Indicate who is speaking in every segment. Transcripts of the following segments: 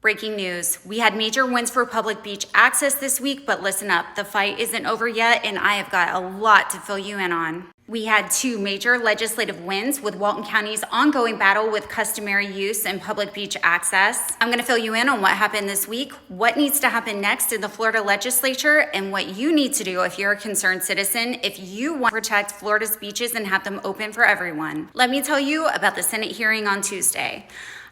Speaker 1: Breaking news. We had major wins for public beach access this week, but listen up, the fight isn't over yet, and I have got a lot to fill you in on. We had two major legislative wins with Walton County's ongoing battle with customary use and public beach access. I'm going to fill you in on what happened this week, what needs to happen next in the Florida legislature, and what you need to do if you're a concerned citizen if you want to protect Florida's beaches and have them open for everyone. Let me tell you about the Senate hearing on Tuesday.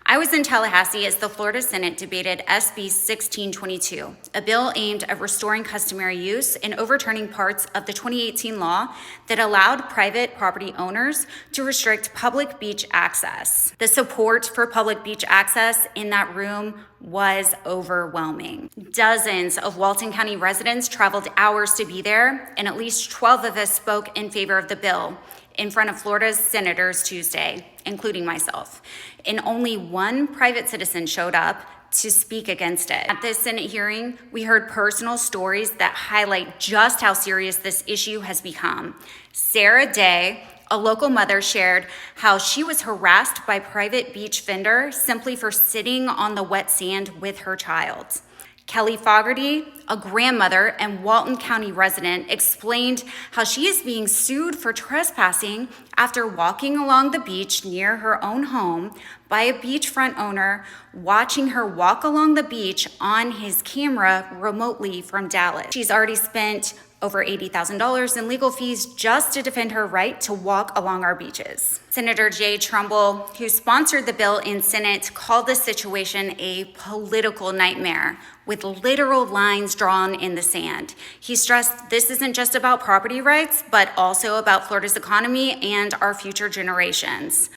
Speaker 1: I was in Tallahassee as the Florida Senate debated SB 1622, a bill aimed at restoring customary use and overturning parts of the 2018 law that allowed private property owners to restrict public beach access. The support for public beach access in that room was overwhelming. Dozens of Walton County residents traveled hours to be there, and at least 12 of us spoke in favor of the bill in front of Florida's senators Tuesday, including myself. And only one private citizen showed up to speak against it. At this Senate hearing, we heard personal stories that highlight just how serious this issue has become. Sarah Day, a local mother, shared how she was harassed by private beach vendor simply for sitting on the wet sand with her child. Kelly Fogarty, a grandmother and Walton County resident, explained how she is being sued for trespassing after walking along the beach near her own home by a beachfront owner watching her walk along the beach on his camera remotely from Dallas. She's already spent over $80,000 in legal fees just to defend her right to walk along our beaches. Senator Jay Trumbull, who sponsored the bill in Senate, called the situation a political nightmare with literal lines drawn in the sand. He stressed this isn't just about property rights, but also about Florida's economy and our future generations.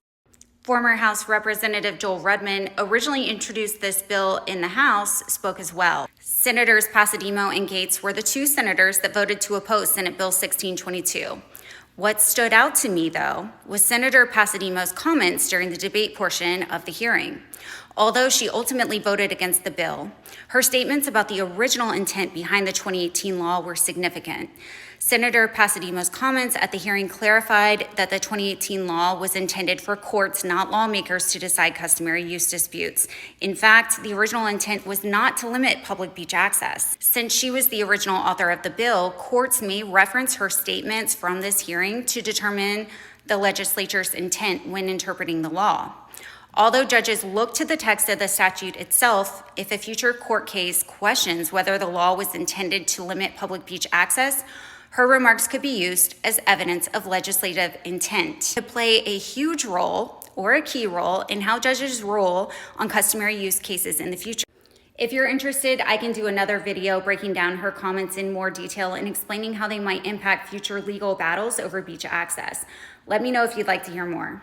Speaker 1: Former House Representative Joel Rudman originally introduced this bill in the House, spoke as well. Senators Passidomo and Gates were the two senators that voted to oppose Senate Bill 1622. What stood out to me, though, was Senator Passidomo's comments during the debate portion of the hearing. Although she ultimately voted against the bill, her statements about the original intent behind the 2018 law were significant. Senator Passidomo's comments at the hearing clarified that the 2018 law was intended for courts, not lawmakers, to decide customary use disputes. In fact, the original intent was not to limit public beach access. Since she was the original author of the bill, courts may reference her statements from this hearing to determine the legislature's intent when interpreting the law. Although judges look to the text of the statute itself, if a future court case questions whether the law was intended to limit public beach access, her remarks could be used as evidence of legislative intent to play a huge role or a key role in how judges rule on customary use cases in the future. If you're interested, I can do another video breaking down her comments in more detail and explaining how they might impact future legal battles over beach access. Let me know if you'd like to hear more.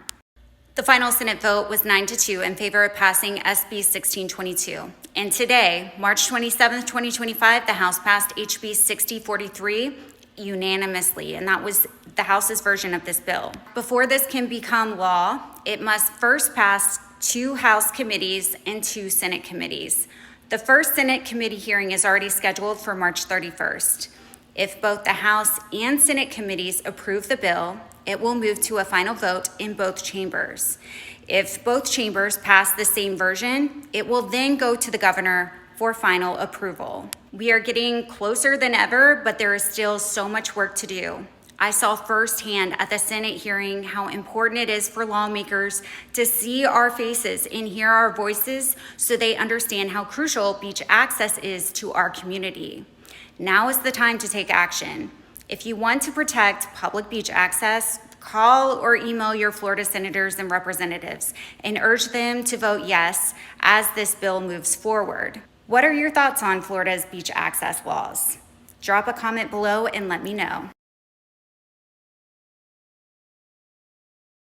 Speaker 1: The final Senate vote was 9-2 in favor of passing SB 1622. And today, March 27, 2025, the House passed HB 6043 unanimously, and that was the House's version of this bill. Before this can become law, it must first pass 2 House committees and 2 Senate committees. The first Senate committee hearing is already scheduled for March 31st. If both the House and Senate committees approve the bill, it will move to a final vote in both chambers. If both chambers pass the same version, it will then go to the governor for final approval. We are getting closer than ever, but there is still so much work to do. I saw firsthand at the Senate hearing how important it is for lawmakers to see our faces and hear our voices so they understand how crucial beach access is to our community. Now is the time to take action. If you want to protect public beach access, call or email your Florida senators and representatives and urge them to vote yes as this bill moves forward. What are your thoughts on Florida's beach access laws? Drop a comment below and let me know.